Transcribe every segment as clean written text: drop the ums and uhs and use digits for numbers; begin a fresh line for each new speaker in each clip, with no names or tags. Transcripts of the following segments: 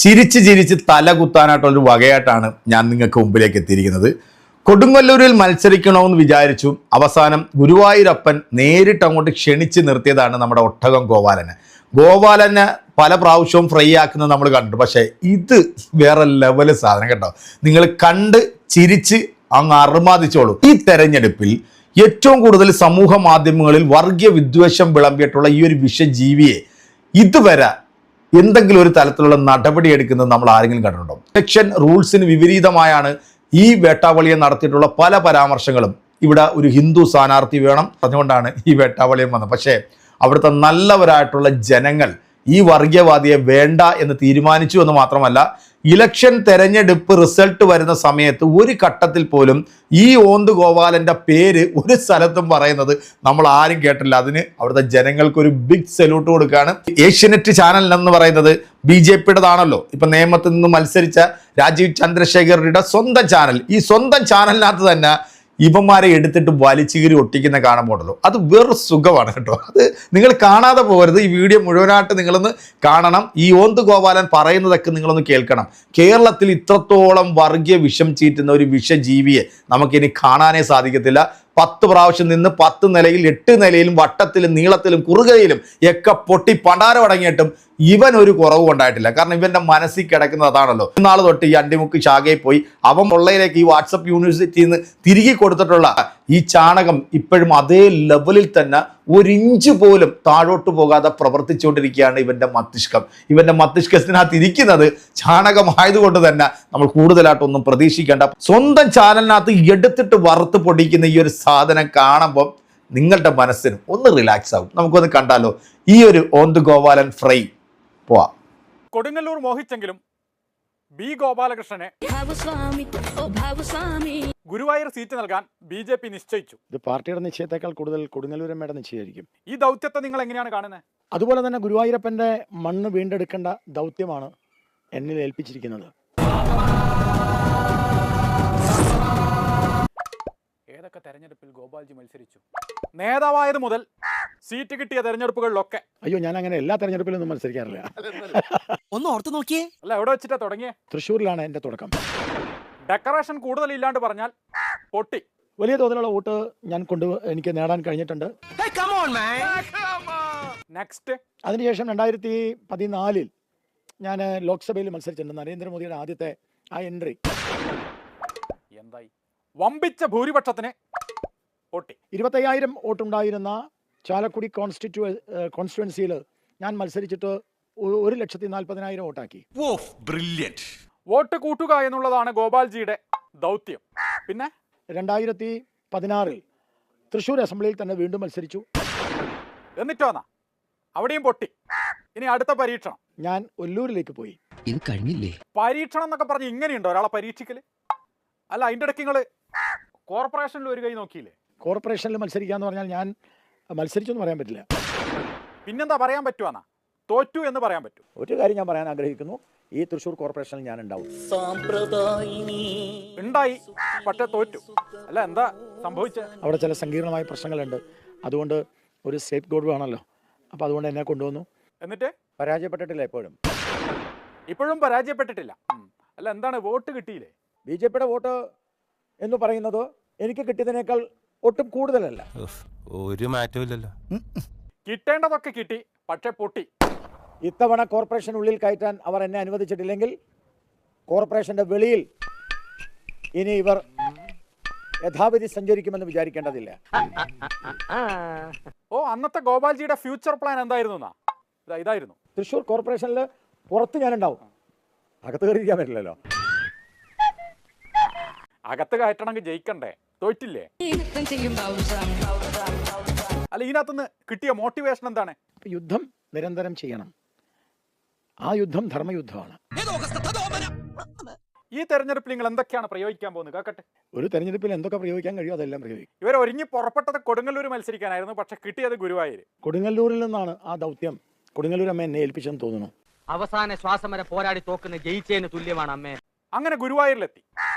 ചിരിച്ച് ചിരിച്ച് തല കുത്താനായിട്ടുള്ളൊരു വകയായിട്ടാണ് ഞാൻ നിങ്ങൾക്ക് മുമ്പിലേക്ക് എത്തിയിരിക്കുന്നത്. കൊടുങ്ങല്ലൂരിൽ മത്സരിക്കണമെന്ന് വിചാരിച്ചു. അവസാനം ഗുരുവായൂരപ്പൻ നേരിട്ട് അങ്ങോട്ട് ക്ഷണിച്ച് നിർത്തിയതാണ് നമ്മുടെ ഒട്ടകം ഗോപാലനെ പല പ്രാവശ്യവും ഫ്രൈ ആക്കുന്നത് നമ്മൾ കണ്ടു. പക്ഷേ ഇത് വേറെ ലെവല് സാധനം കേട്ടോ. നിങ്ങൾ കണ്ട് ചിരിച്ച് അങ്ങ് അറുമാദിച്ചോളൂ. ഈ തെരഞ്ഞെടുപ്പിൽ ഏറ്റവും കൂടുതൽ സമൂഹ മാധ്യമങ്ങളിൽ വർഗീയ വിദ്വേഷം വിളമ്പിയിട്ടുള്ള ഈ ഒരു വിഷജീവിയെ ഇതുവരെ എന്തെങ്കിലും ഒരു തലത്തിലുള്ള നടപടി എടുക്കുന്നത് നമ്മൾ ആരെങ്കിലും കണ്ടിട്ടുണ്ടോ? സെക്ഷൻ റൂൾസിന് വിപരീതമായാണ് ഈ വേട്ടാവളിയെ നടത്തിയിട്ടുള്ള പല പരാമർശങ്ങളും. ഇവിടെ ഒരു ഹിന്ദു സ്ഥാനാർത്ഥി വേണം പറഞ്ഞുകൊണ്ടാണ് ഈ വേട്ടാവളിയം വന്നത്. പക്ഷേ അവിടുത്തെ നല്ലവരായിട്ടുള്ള ജനങ്ങൾ ഈ വർഗീയവാദിയെ വേണ്ട എന്ന് തീരുമാനിച്ചു എന്ന് മാത്രമല്ല, ഇലക്ഷൻ തെരഞ്ഞെടുപ്പ് റിസൾട്ട് വരുന്ന സമയത്ത് ഒരു ഘട്ടത്തിൽ പോലും ഈ ഗോപാലൻ്റെ പേര് ഒരു സ്ഥലത്തും പറയുന്നത് നമ്മൾ ആരും കേട്ടില്ല. അതിന് അവിടുത്തെ ജനങ്ങൾക്കൊരു ബിഗ് സല്യൂട്ട് കൊടുക്കുകയാണ്. ഏഷ്യനെറ്റ് ചാനൽ എന്ന് പറയുന്നത് BJPയുടേതാണല്ലോ. ഇപ്പൊ നിയമത്തിൽ നിന്ന് മത്സരിച്ച രാജീവ് ചന്ദ്രശേഖരയുടെ സ്വന്തം ചാനൽ. ഈ സ്വന്തം ചാനലിനകത്ത് തന്നെ ഇവന്മാരെ എടുത്തിട്ട് വലിച്ചുകീറി ഒട്ടിക്കുന്ന കാണുമ്പോഴല്ലോ, അത് വേറെ സുഖമാണ് കേട്ടോ. അത് നിങ്ങൾ കാണാതെ പോകരുത്. ഈ വീഡിയോ മുഴുവനായിട്ട് നിങ്ങളൊന്ന് കാണണം. ഈ ഗോപാലൻ പറയുന്നതൊക്കെ നിങ്ങളൊന്ന് കേൾക്കണം. കേരളത്തിൽ ഇത്രത്തോളം വർഗീയ വിഷം ചീറ്റുന്ന ഒരു വിഷജീവിയെ നമുക്കിനി കാണാനേ സാധിക്കത്തില്ല. 10 പ്രാവശ്യം നിന്ന് 10 നിലയിൽ 8 നിലയിലും വട്ടത്തിലും നീളത്തിലും കുറുകയിലും ഒക്കെ പൊട്ടി പണ്ടാരം അടങ്ങിയിട്ടും ഇവൻ ഒരു കുറവും ഉണ്ടായിട്ടില്ല. കാരണം ഇവന്റെ മനസ്സിൽ കിടക്കുന്നത് അതാണല്ലോ. ഇന്നാൾ തൊട്ട് ഈ അണ്ടിമുക്ക് ശാഖയിൽ പോയി അവൻ പൊള്ളയിലേക്ക് ഈ വാട്സപ്പ് യൂണിവേഴ്സിറ്റിയിൽ നിന്ന് തിരികെ കൊടുത്തിട്ടുള്ള ഈ ചാണകം ഇപ്പോഴും അതേ ലെവലിൽ തന്നെ ഒരിഞ്ച് പോലും താഴോട്ട് പോകാതെ പ്രവർത്തിച്ചുകൊണ്ടിരിക്കുകയാണ് ഇവന്റെ മസ്തിഷ്കം. ഇവന്റെ മസ്തിഷ്കത്തിനകത്ത് ഇരിക്കുന്നത് ചാണകമായതുകൊണ്ട് തന്നെ നമ്മൾ കൂടുതലായിട്ടൊന്നും പ്രതീക്ഷിക്കേണ്ട. സ്വന്തം ചാനലിനകത്ത് എടുത്തിട്ട് വറുത്ത് പൊടിക്കുന്ന ഈ ഒരു സാധനം കാണുമ്പോൾ നിങ്ങളുടെ മനസ്സിന് ഒന്ന് റിലാക്സ് ആവും. നമുക്കൊന്ന് കണ്ടാലോ ഈ ഒരു ഗോപാലൻ ഫ്രൈ. പോവാ.
കൊടുങ്ങല്ലൂർ മോഹിച്ചെങ്കിലും ഗോപാലകൃഷ്ണനെ ഗുരുവായൂർ സീറ്റ് നൽകാൻ BJP നിശ്ചയിച്ചു.
ഇത് പാർട്ടിയുടെ നിശ്ചയത്തെക്കാൾ കൂടുതൽ കൊടുങ്ങല്ലൂരമ്മയുടെ നിശ്ചയമായിരിക്കും.
ഈ ദൗത്യത്തെ നിങ്ങൾ എങ്ങനെയാണ് കാണുന്നത്?
അതുപോലെ തന്നെ ഗുരുവായൂരപ്പന്റെ മണ്ണ് വീണ്ടെടുക്കേണ്ട ദൗത്യമാണ് എന്നിൽ ഏൽപ്പിച്ചിരിക്കുന്നത്.
ഏതൊക്കെ തെരഞ്ഞെടുപ്പിൽ ഗോപാൽജി മത്സരിച്ചു? നേതാവായത് മുതൽ സീറ്റ് കിട്ടിയ തെരഞ്ഞെടുപ്പുകളിലൊക്കെ.
അയ്യോ, ഞാൻ അങ്ങനെ എല്ലാ തെരഞ്ഞെടുപ്പിലൊന്നും മത്സരിക്കാറില്ല.
ഒന്ന് ഓർത്തു നോക്കിയേ.
അല്ല, എവിടെ വെച്ചിട്ടാ തുടങ്ങിയേ?
തൃശ്ശൂരിലാണ് എൻ്റെ തുടക്കം.
ഡെക്കറേഷൻ കൂടുതലില്ലാണ്ട് പറഞ്ഞാൽ പൊട്ടി.
വലിയ തോതിലുള്ള വോട്ട് എനിക്ക് നേടാൻ കഴിഞ്ഞിട്ടുണ്ട്.
നെക്സ്റ്റ്,
അതിനുശേഷം 2014 ഞാൻ ലോക്സഭയിൽ മത്സരിച്ചിട്ടുണ്ട്. നരേന്ദ്രമോദിയുടെ ആദ്യത്തെ ആ എൻട്രി
എന്തായി? വമ്പിച്ച ഭൂരിപക്ഷത്തിന് പൊട്ടി.
25,000 വോട്ടുണ്ടായിരുന്ന ചാലക്കുടി കോൺസ്റ്റിറ്റ്യുവൻസിയിൽ ഞാൻ മത്സരിച്ചിട്ട് 1,40,000 വോട്ടാക്കി.
വോട്ട് കൂട്ടുക എന്നുള്ളതാണ് ഗോപാൽജിയുടെ ദൗത്യം. പിന്നെ
2016 തൃശ്ശൂർ അസംബ്ലിയിൽ തന്നെ വീണ്ടും മത്സരിച്ചു.
എന്നിട്ടോ അവിടെയും പൊട്ടി. ഇനി അടുത്ത പരീക്ഷണം.
ഞാൻ ഒല്ലൂരിലേക്ക് പോയി.
ഇത് കഴിഞ്ഞില്ലേ?
പരീക്ഷണം എന്നൊക്കെ പറഞ്ഞ് ഇങ്ങനെയുണ്ടോ ഒരാളെ പരീക്ഷിക്കല്? അല്ല, അതിൻ്റെ ഇടയ്ക്ക് നിങ്ങൾ കോർപ്പറേഷനിൽ ഒരു കൈ നോക്കിയില്ലേ?
കോർപ്പറേഷനിൽ മത്സരിക്കാന്ന് പറഞ്ഞാൽ ഞാൻ മത്സരിച്ചു എന്ന് പറയാൻ പറ്റില്ല.
പിന്നെന്താ പറയാൻ പറ്റുവാന്നാ? തോറ്റു എന്ന് പറയാൻ പറ്റൂ.
ഒരു കാര്യം ഞാൻ പറയാൻ ആഗ്രഹിക്കുന്നു, ഈ തൃശ്ശൂർ കോർപ്പറേഷനിൽ ഞാൻ ഉണ്ടാവും.
ഉണ്ടായി, പക്ഷെ തോറ്റു. അല്ല, എന്താ സംഭവിച്ചത്?
അവിടെ ചില സങ്കീർണമായ പ്രശ്നങ്ങളുണ്ട്. അതുകൊണ്ട് ഒരു സേഫ് ഗോഡ് വേണമല്ലോ. അപ്പോൾ അതുകൊണ്ട് എന്നെ കൊണ്ടുവന്നു.
എന്നിട്ട്
പരാജയപ്പെട്ടിട്ടില്ല.
ഇപ്പോഴും പരാജയപ്പെട്ടിട്ടില്ല. അല്ല, എന്താണ് വോട്ട് കിട്ടിയില്ലേ?
BJPയുടെ വോട്ട് എന്ന് പറയുന്നത് എനിക്ക് കിട്ടിയതിനേക്കാൾ ഒട്ടും കൂടുതലല്ല.
ഒരു മാറ്റമില്ലല്ലോ.
കിട്ടേണ്ടതൊക്കെ കിട്ടി, പക്ഷെ പൊട്ടി.
ഇത്തവണ കോർപ്പറേഷനുള്ളിൽ കയറ്റാൻ അവർ എന്നെ അനുവദിച്ചിട്ടില്ലെങ്കിൽ കോർപ്പറേഷന്റെ വെളിയിൽ ഇനി ഇവർ യഥാവിധി സഞ്ചരിക്കുമെന്ന് വിചാരിക്കേണ്ടതില്ല.
അന്നത്തെ ഗോപാൽജിയുടെ ഫ്യൂച്ചർ പ്ലാൻ എന്തായിരുന്നു? ഇതായിരുന്നു.
തൃശ്ശൂർ കോർപ്പറേഷനിൽ പുറത്ത് ഞാനുണ്ടാവും. അകത്ത് കയറിയിരിക്കാൻ പറ്റില്ലല്ലോ.
അകത്ത് കയറ്റണമെങ്കിൽ ജയിക്കണ്ടേ? തോറ്റില്ലേ? അല്ല, ഇതിനകത്തുനിന്ന് കിട്ടിയ മോട്ടിവേഷൻ എന്താണ്?
യുദ്ധം നിരന്തരം ചെയ്യണം. ആ യുദ്ധം ധർമ്മയുദ്ധമാണ്.
ഈ തെരഞ്ഞെടുപ്പിൽ നിങ്ങൾ എന്തൊക്കെയാണ് പ്രയോഗിക്കാൻ പോകുന്നത്? കേൾക്കട്ടെ.
ഒരു തെരഞ്ഞെടുപ്പിൽ എന്തൊക്കെ പ്രയോഗിക്കാൻ കഴിയും അതെല്ലാം പ്രയോഗിക്കും.
ഇവർ ഒരുങ്ങി പുറപ്പെട്ടത് കൊടുങ്ങല്ലൂർ മത്സരിക്കാനായിരുന്നു, പക്ഷെ കിട്ടിയത് ഗുരുവായൂർ.
കൊടുങ്ങല്ലൂരിൽ നിന്നാണ് ആ ദൗത്യം കൊടുങ്ങല്ലൂരമ്മ എന്നെ ഏൽപ്പിച്ചെന്ന് തോന്നുന്നു.
അവസാന ശ്വാസം വരെ പോരാടി തോക്കുന്ന ജയിച്ചതിന് തുല്യമാണ് അമ്മേ.
അങ്ങനെ ഗുരുവായൂരിലെത്തി.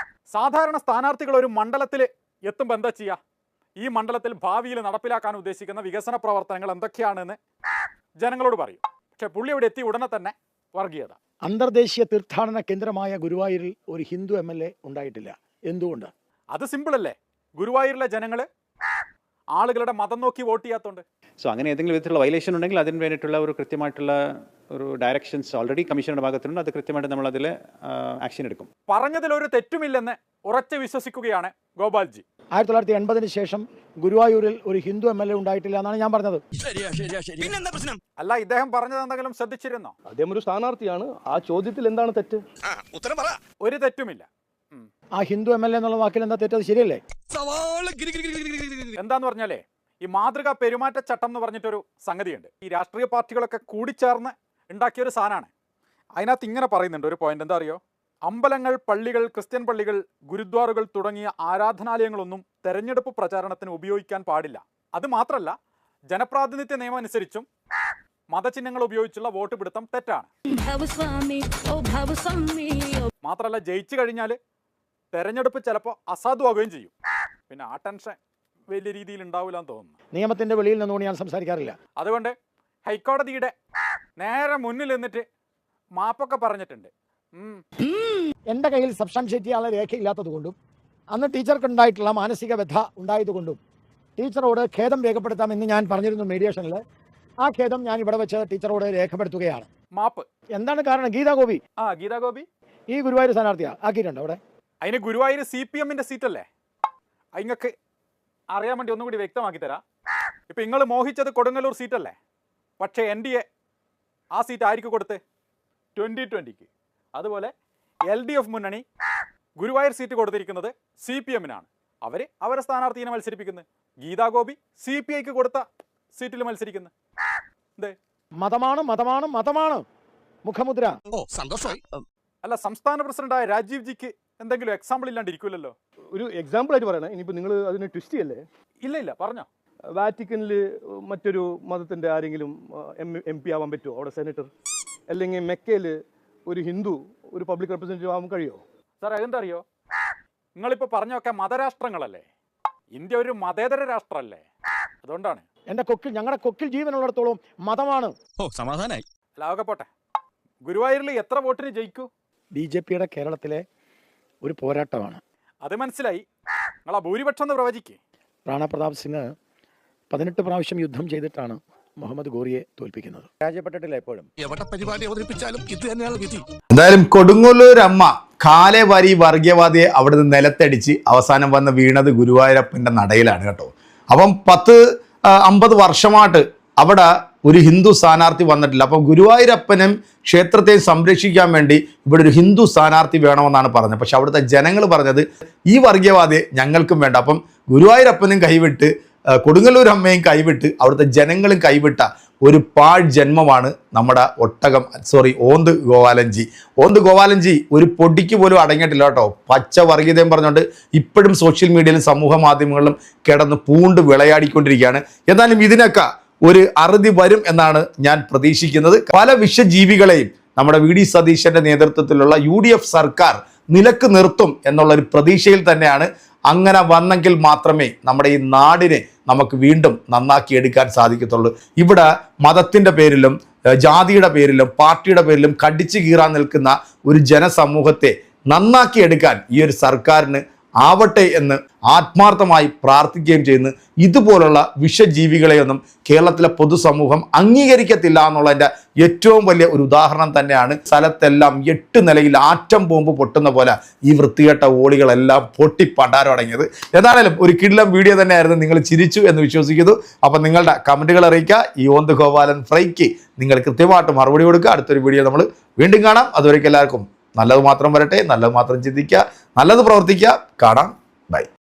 സാധാരണ സ്ഥാനാർത്ഥികൾ ഒരു മണ്ഡലത്തിൽ എത്തുമ്പോൾ എന്താ ചെയ്യുക? ഈ മണ്ഡലത്തിൽ ഭാവിയിൽ നടപ്പിലാക്കാൻ ഉദ്ദേശിക്കുന്ന വികസന പ്രവർത്തനങ്ങൾ എന്തൊക്കെയാണെന്ന് ജനങ്ങളോട് പറയും. പക്ഷെ പുള്ളി അവിടെ എത്തി ഉടനെ തന്നെ വർഗീയത.
അന്തർദേശീയ തീർത്ഥാടന കേന്ദ്രമായ ഗുരുവായൂരിൽ ഒരു ഹിന്ദു MLA ഉണ്ടായിട്ടില്ല. എന്തുകൊണ്ട്?
അത് സിമ്പിളല്ലേ, ഗുരുവായൂരിലെ ജനങ്ങള് ആളുകളുടെ മതം നോക്കി വോട്ട് ചെയ്യാത്തോണ്ട്.
സോ അങ്ങനെ ഏതെങ്കിലും വിധത്തിലുള്ള വയലേഷൻ ഉണ്ടെങ്കിൽ അതിന് വേണ്ടിയിട്ടുള്ള ഒരു കൃത്യമായിട്ടുള്ള ഒരു ഡയറക്ഷൻസ് ഓൾറെഡി കമ്മീഷനുടെ ഭാഗത്തുണ്ട്. അത് കൃത്യമായിട്ട് നമ്മൾ അതിൽ ആക്ഷൻ എടുക്കും.
പറഞ്ഞതിലൊരു തെറ്റുമില്ലെന്ന് ഉറച്ചു വിശ്വസിക്കുകയാണ് ഗോപാൽജി.
1980 ശേഷം ഗുരുവായൂരിൽ ഒരു ഹിന്ദു MLA ഉണ്ടായിട്ടില്ല എന്നാണ് ഞാൻ പറഞ്ഞത്.
അല്ല, ഇദ്ദേഹം പറഞ്ഞത് എന്തെങ്കിലും ശ്രദ്ധിച്ചിരുന്നോ?
അദ്ദേഹം ഒരു സ്ഥാനാർത്ഥിയാണ്. ആ ചോദ്യത്തിൽ എന്താണ് തെറ്റ്?
ഒരു തെറ്റുമില്ല.
ആ ഹിന്ദു MLA എന്നുള്ള വാക്കിൽ എന്താ തെറ്റത്? ശരിയല്ലേ?
എന്താന്ന് പറഞ്ഞാലേ, ഈ മാതൃകാ പെരുമാറ്റച്ചട്ടം എന്ന് പറഞ്ഞിട്ടൊരു സംഗതിയുണ്ട്. ഈ രാഷ്ട്രീയ പാർട്ടികളൊക്കെ കൂടിച്ചേർന്ന് ഉണ്ടാക്കിയൊരു സാധനമാണ്. അതിനകത്ത് ഇങ്ങനെ പറയുന്നുണ്ട് ഒരു പോയിന്റ്. എന്താ അറിയോ? അമ്പലങ്ങൾ, പള്ളികൾ, ക്രിസ്ത്യൻ പള്ളികൾ, ഗുരുദ്വാറുകൾ തുടങ്ങിയ ആരാധനാലയങ്ങളൊന്നും തെരഞ്ഞെടുപ്പ് പ്രചാരണത്തിന് ഉപയോഗിക്കാൻ പാടില്ല. അത് മാത്രമല്ല, ജനപ്രാതിനിധ്യ നിയമം അനുസരിച്ചും മതചിഹ്നങ്ങൾ ഉപയോഗിച്ചുള്ള വോട്ട് പിടുത്തം തെറ്റാണ്. മാത്രമല്ല, ജയിച്ചു കഴിഞ്ഞാൽ തെരഞ്ഞെടുപ്പ് ചിലപ്പോൾ അസാധുവാകുകയും ചെയ്യും. പിന്നെ ആ ടെൻഷൻ വലിയ രീതിയിൽ ഉണ്ടാവില്ല എന്ന് തോന്നുന്നു.
നിയമത്തിന്റെ വെളിയിൽ നിന്നുകൊണ്ട് ഞാൻ സംസാരിക്കാറില്ല.
അതുകൊണ്ട് ഹൈക്കോടതിയുടെ നേരെ മുന്നിൽ നിന്നിട്ട് മാപ്പൊക്കെ പറഞ്ഞിട്ടുണ്ട്.
എൻ്റെ കയ്യിൽ സബ്സ്റ്റാൻഷിയേറ്റ് ചെയ്യാനുള്ള രേഖയില്ലാത്തത് കൊണ്ടും അന്ന് ടീച്ചർക്ക് ഉണ്ടായിട്ടുള്ള മാനസിക വ്യഥ ഉണ്ടായതുകൊണ്ടും ടീച്ചറോട് ഖേദം രേഖപ്പെടുത്താമെന്ന് ഞാൻ പറഞ്ഞിരുന്നു മീഡിയേഷനിൽ. ആ ഖേദം ഞാൻ ഇവിടെ വെച്ച് ടീച്ചറോട് രേഖപ്പെടുത്തുകയാണ്.
മാപ്പ്
എന്താണ് കാരണം? ഗീതാ ഗോപി
ഗീതാ ഗോപി
ഈ ഗുരുവായൂർ സ്ഥാനാർത്ഥിയാണ് ആക്കിയിട്ടുണ്ടോ അവിടെ?
അതിന് ഗുരുവായൂർ CPM-ന്റെ സീറ്റല്ലേ? നിങ്ങൾക്ക് അറിയാൻ വേണ്ടി ഒന്നുകൂടി വ്യക്തമാക്കി തരാം. ഇപ്പം നിങ്ങൾ മോഹിച്ചത് കൊടുങ്ങല്ലൂർ സീറ്റല്ലേ? പക്ഷേ NDA ആ സീറ്റ് ആർക്ക് കൊടുത്ത്? 2020-ക്ക്. അതുപോലെ LDF മുന്നണി ഗുരുവായൂർ സീറ്റ് കൊടുത്തിരിക്കുന്നത് CPM-നാണ്. അവരെ സ്ഥാനാർത്ഥിയെ മത്സരിപ്പിക്കുന്നത്. ഗീതാ ഗോപി CPI-ക്ക് കൊടുത്ത സീറ്റിൽ മത്സരിക്കുന്നത്.
മതമാണ് മതമാണ് മതമാണ് മുഖമുദ്ര.
അല്ല, സംസ്ഥാന പ്രസിഡന്റായ രാജീവ് ജിക്ക് എന്തെങ്കിലും എക്സാമ്പിൾ ഇല്ലാണ്ടിരിക്കില്ലല്ലോ.
ഒരു എക്സാമ്പിൾ ആയിട്ട് പറയണേ. ഇനിയിപ്പോൾ നിങ്ങൾ അതിന് ട്വിസ്റ്റ് ചെയ്യല്ലേ?
ഇല്ല, പറഞ്ഞോ.
വാറ്റിക്കനിൽ മറ്റൊരു മതത്തിൻ്റെ ആരെങ്കിലും MP ആവാൻ പറ്റുമോ അവിടെ സെനറ്റർ? അല്ലെങ്കിൽ മെക്കയിൽ ഒരു ഹിന്ദു ഒരു പബ്ലിക് റെപ്രസെൻറ്റേറ്റീവ് ആവാൻ കഴിയുമോ?
സാർ, അതെന്താ അറിയോ? നിങ്ങളിപ്പോൾ പറഞ്ഞൊക്കെ മതരാഷ്ട്രങ്ങളല്ലേ. ഇന്ത്യ ഒരു മതേതര രാഷ്ട്രമല്ലേ. അതുകൊണ്ടാണ്.
ഞങ്ങളുടെ കൊക്കിൽ ജീവനുള്ളിടത്തോളം മതമാണ്.
സമാധാനായി.
അല്ലാതെ പോട്ടെ, ഗുരുവായൂരിൽ എത്ര വോട്ടിന് ജയിക്കൂ?
BJPയുടെ കേരളത്തിലെ ഒരു പോരാട്ടമാണ്.
അത് മനസ്സിലായി. നിങ്ങൾ ആ ഭൂരിപക്ഷം എന്ന് പ്രവചിക്കേ.
റാണ പ്രതാപ് സിംഗ് 18 പ്രാവശ്യം യുദ്ധം ചെയ്തിട്ടാണ് മുഹമ്മദ് ഗോറിയെ തോൽപ്പിക്കുന്നത്. പരാജയപ്പെട്ടിട്ടില്ല എപ്പോഴും.
എവിടെ പരിപാടി അവതരിപ്പിച്ചാലും ഇത് തന്നെയാണ് വിധി.
എന്തായാലും കൊടുങ്ങല്ലൂർ അമ്മ കാലെ വാരി വർഗീയവാദിയെ അവിടുന്ന് നിലത്തടിച്ച് അവസാനം വന്ന് വീണത് ഗുരുവായൂരപ്പൻ്റെ നടയിലാണ് കേട്ടോ. അപ്പം 50 വർഷമായിട്ട് അവിടെ ഒരു ഹിന്ദു സ്ഥാനാർത്ഥി വന്നിട്ടില്ല. അപ്പം ഗുരുവായൂരപ്പനും ക്ഷേത്രത്തെയും സംരക്ഷിക്കാൻ വേണ്ടി ഇവിടെ ഒരു ഹിന്ദു സ്ഥാനാർത്ഥി വേണമെന്നാണ് പറഞ്ഞത്. പക്ഷെ അവിടുത്തെ ജനങ്ങൾ പറഞ്ഞത് ഈ വർഗീയവാദിയെ ഞങ്ങൾക്കും വേണ്ട. അപ്പം ഗുരുവായൂരപ്പനും കൈവിട്ട് കൊടുങ്ങല്ലൂർ അമ്മയും കൈവിട്ട് അവിടുത്തെ ജനങ്ങളും കൈവിട്ട ഒരു പാഴ് ജന്മമാണ് നമ്മുടെ ഓന്ത് ഗോപാലൻജി ഒരു പൊടിക്ക് പോലും അടങ്ങിയിട്ടില്ല കേട്ടോ. പച്ച വർഗീയതയും പറഞ്ഞുകൊണ്ട് ഇപ്പോഴും സോഷ്യൽ മീഡിയയിലും സമൂഹ മാധ്യമങ്ങളിലും കിടന്ന് പൂണ്ട് വിളയാടിക്കൊണ്ടിരിക്കുകയാണ്. എന്നാലും ഇതിനൊക്കെ ഒരു അറുതി വരും എന്നാണ് ഞാൻ പ്രതീക്ഷിക്കുന്നത്. പല വിഷജീവികളെയും നമ്മുടെ VD സതീശന്റെ നേതൃത്വത്തിലുള്ള UDF സർക്കാർ നിലക്ക് നിർത്തും എന്നുള്ളൊരു പ്രതീക്ഷയിൽ തന്നെയാണ്. അങ്ങനെ വന്നെങ്കിൽ മാത്രമേ നമ്മുടെ ഈ നാടിനെ നമുക്ക് വീണ്ടും നന്നാക്കിയെടുക്കാൻ സാധിക്കത്തുള്ളൂ. ഇവിടെ മതത്തിൻ്റെ പേരിലും ജാതിയുടെ പേരിലും പാർട്ടിയുടെ പേരിലും കടിച്ചു കീറാൻ നിൽക്കുന്ന ഒരു ജനസമൂഹത്തെ നന്നാക്കിയെടുക്കാൻ ഈ ഒരു സർക്കാരിന് ആവട്ടെ എന്ന് ആത്മാർത്ഥമായി പ്രാർത്ഥിക്കുകയും ചെയ്യുന്നു. ഇതുപോലുള്ള വിഷജീവികളെയൊന്നും കേരളത്തിലെ പൊതുസമൂഹം അംഗീകരിക്കത്തില്ല എന്നുള്ളതിൻ്റെ ഏറ്റവും വലിയ ഒരു ഉദാഹരണം തന്നെയാണ്. സ്ഥലത്തെല്ലാം 8 നിലയിൽ ആറ്റം ബോംബ് പൊട്ടുന്ന പോലെ ഈ വൃത്തികെട്ട ഓളികളെല്ലാം പൊട്ടിപ്പണ്ടാരടങ്ങിയത്. ഏതായാലും ഒരു കിടിലം വീഡിയോ തന്നെയായിരുന്നു. നിങ്ങൾ ചിരിച്ചു എന്ന് വിശ്വസിക്കുന്നു. അപ്പം നിങ്ങളുടെ കമൻറ്റുകൾ അറിയിക്കുക. ഈ ഓന്ത് ഗോപാലൻ ഫ്രൈക്ക് നിങ്ങൾ കൃത്യമായിട്ട് മറുപടി കൊടുക്കുക. അടുത്തൊരു വീഡിയോ നമ്മൾ വീണ്ടും കാണാം. അതുവരേക്കും എല്ലാവർക്കും നല്ലത് മാത്രം വരട്ടെ, നല്ലത് മാത്രം ചിന്തിക്കുക, നല്ലത് പ്രവർത്തിക്കുക. കാണാം. ബൈ.